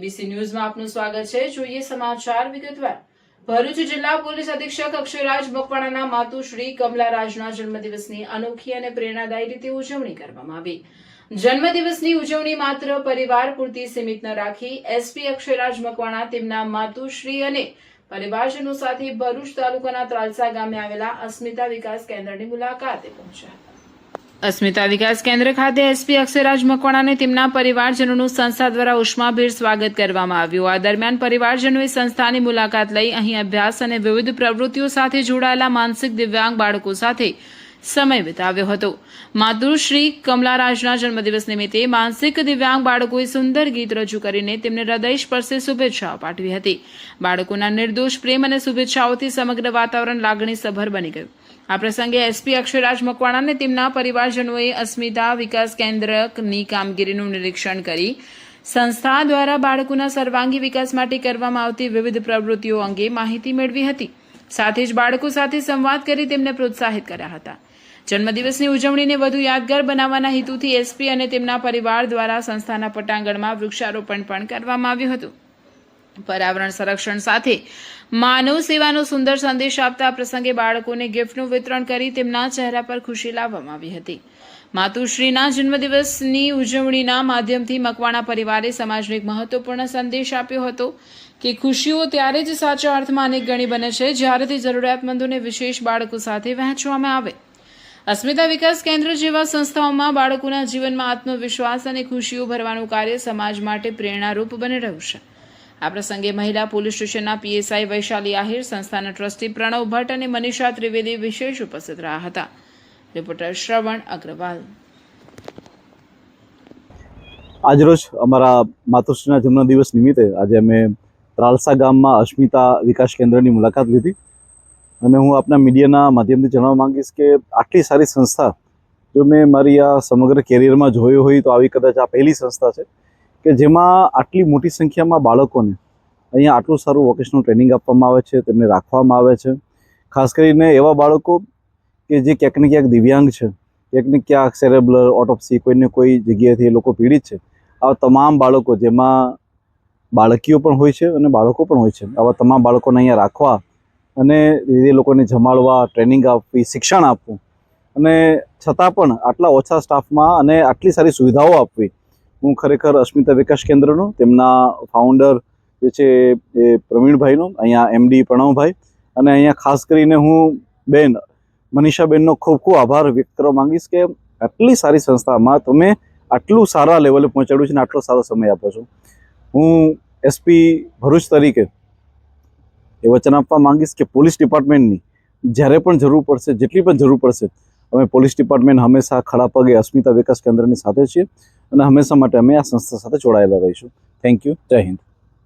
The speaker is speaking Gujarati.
એબીસી ન્યૂઝમાં આપનું સ્વાગત છે। જોઈએ સમાચાર વિગતવાર। ભરૂચ જિલ્લા પોલીસ અધિક્ષક અક્ષયરાજ મકવાણાના માતુશ્રી કમલારાજના જન્મદિવસની અનોખી અને પ્રેરણાદાયી રીતે ઉજવણી કરવામાં આવી। જન્મદિવસની ઉજવણી માત્ર પરિવાર પૂરતી સીમિત ન રાખી એસપી અક્ષયરાજ મકવાણા તેમના માતુશ્રી અને પરિવારજનો સાથે ભરૂચ તાલુકાના ત્રાલસા ગામે આવેલા અસ્મિતા વિકાસ કેન્દ્રની મુલાકાતે પહોંચ્યા। અસ્મિતા વિકાસ કેન્દ્ર ખાતે એસપી અક્ષયરાજ મકવાણાને તેમના પરિવારજનોનું સંસ્થા દ્વારા ઉષ્માભેર સ્વાગત કરવામાં આવ્યું। આ દરમિયાન પરિવારજનોએ સંસ્થાની મુલાકાત લઈ અહીં અભ્યાસ અને વિવિધ પ્રવૃત્તિઓ સાથે જોડાયેલા માનસિક દિવ્યાંગ બાળકો સાથે સમય વિતાવ્યો હતો। માતુશ્રી કમલારાજના જન્મદિવસ નિમિત્તે માનસિક દિવ્યાંગ બાળકોએ સુંદર ગીત રજૂ કરીને તેમને હૃદયસ્પર્શી શુભેચ્છાઓ પાઠવી હતી। બાળકોના નિર્દોષ પ્રેમ અને શુભેચ્છાઓથી સમગ્ર વાતાવરણ લાગણીસભર બની ગયું। આ પ્રસંગે એસપી અક્ષયરાજ મકવાણાને તેમના પરિવારજનોએ અસ્મિતા વિકાસ કેન્દ્રની કામગીરીનું નિરીક્ષણ કરી સંસ્થા દ્વારા બાળકોના સર્વાંગી વિકાસ માટે કરવામાં આવતી વિવિધ પ્રવૃત્તિઓ અંગે માહિતી મેળવી હતી। સાથે જ બાળકો સાથે સંવાદ કરી તેમને પ્રોત્સાહિત કર્યા હતા। જન્મદિવસની ઉજવણીને વધુ યાદગાર બનાવવાના હેતુથી એસપી અને તેમના પરિવાર દ્વારા સંસ્થાના પટાંગણમાં વૃક્ષારોપણ પણ કરવામાં આવ્યું હતું। પર્યાવરણ સંરક્ષણ સાથે માનવ સેવાનો સુંદર સંદેશ આપતા પ્રસંગે બાળકોને ગિફ્ટનું વિતરણ કરી તેમના ચહેરા પર ખુશી લાવવામાં આવી હતી। માતુશ્રીના જન્મદિવસની ઉજવણીના માધ્યમથી મકવાણા પરિવારે સમાજને એક મહત્વપૂર્ણ સંદેશ આપ્યો હતો કે ખુશીઓ ત્યારે જ સાચા અર્થમાં અનેક ગણી બને છે જ્યારે તે જરૂરિયાતમંદોને વિશેષ બાળકો સાથે વહેંચવામાં આવે। અસ્મિતા વિકાસ કેન્દ્ર જેવા સંસ્થાઓમાં બાળકોના જીવનમાં આત્મવિશ્વાસ અને ખુશીઓ ભરવાનું કાર્ય સમાજ માટે પ્રેરણારૂપ બની રહ્યું છે। આ પ્રસંગે મહિલા પોલીસ સ્ટેશનના પીએસઆઈ વૈશાલી આહિર, સંસ્થાના ટ્રસ્ટી પ્રણવ ભટ્ટ અને મનીષા ત્રિવેદી વિશેષ ઉપસ્થિત રહ્યા હતા। રિપોર્ટર શ્રવણ અગ્રવાલ। આજરોજ અમારા માતુશ્રીના જન્મદિવસ નિમિત્તે આજે અમે ત્રાલસા ગામમાં અસ્મિતા વિકાસ કેન્દ્રની મુલાકાત લીધી અને હું આપના મીડિયાના માધ્યમથી જણાવવા માંગીશ કે આટલી સારી સંસ્થા જો મેં મારી આ સમગ્ર કેરિયરમાં જોયો હોય તો આવી કદાચ આ પહેલી સંસ્થા છે કે જેમાં આટલી મોટી સંખ્યામાં બાળકોને અહીંયા આટલું સારું વોકેશનલ ટ્રેનિંગ આપવામાં આવે છે, તેમને રાખવામાં આવે છે। ખાસ કરીને એવા બાળકો કે જે ક્યાંક ને ક્યાંક દિવ્યાંગ છે, ક્યાંક ને ક્યાંક સેરેબ્રલ ઓટોપ્સી કોઈને કોઈ જગ્યાએથી એ લોકો પીડિત છે। આવા તમામ બાળકો જેમાં બાળકીઓ પણ હોય છે અને બાળકો પણ હોય છે, આવા તમામ બાળકોને અહીંયા રાખવા અને એ લોકોને જમાડવા, ટ્રેનિંગ આપવી, શિક્ષણ આપવું અને છતાં પણ આટલા ઓછા સ્ટાફમાં અને આટલી સારી સુવિધાઓ આપવી, હું ખરેખર અસ્મિતા વિકાસ કેન્દ્રનો તેમના ફાઉન્ડર જે છે એ પ્રવીણભાઈનો, અહીંયા એમડી પ્રણવભાઈ અને અહીંયા ખાસ કરીને હું બેન મનીષાબેનનો ખૂબ ખૂબ આભાર વ્યક્ત કરવા માંગીશ કે આટલી સારી સંસ્થામાં તમે આટલું સારા લેવલે પહોંચાડ્યું છે અને આટલો સારો સમય આપો છો। હું એસપી ભરૂચ તરીકે એ વચન આપવા માંગીશ કે પોલીસ ડિપાર્ટમેન્ટની જ્યારે પણ જરૂર પડશે, જેટલી પણ જરૂર પડશે, અમે પોલીસ ડિપાર્ટમેન્ટ હંમેશા ખડા પગે અસ્મિતા વિકાસ કેન્દ્રની સાથે છીએ અને હંમેશા માટે અમે આ સંસ્થા સાથે જોડાયેલા રહીશું। Thank you. જય હિન્દ।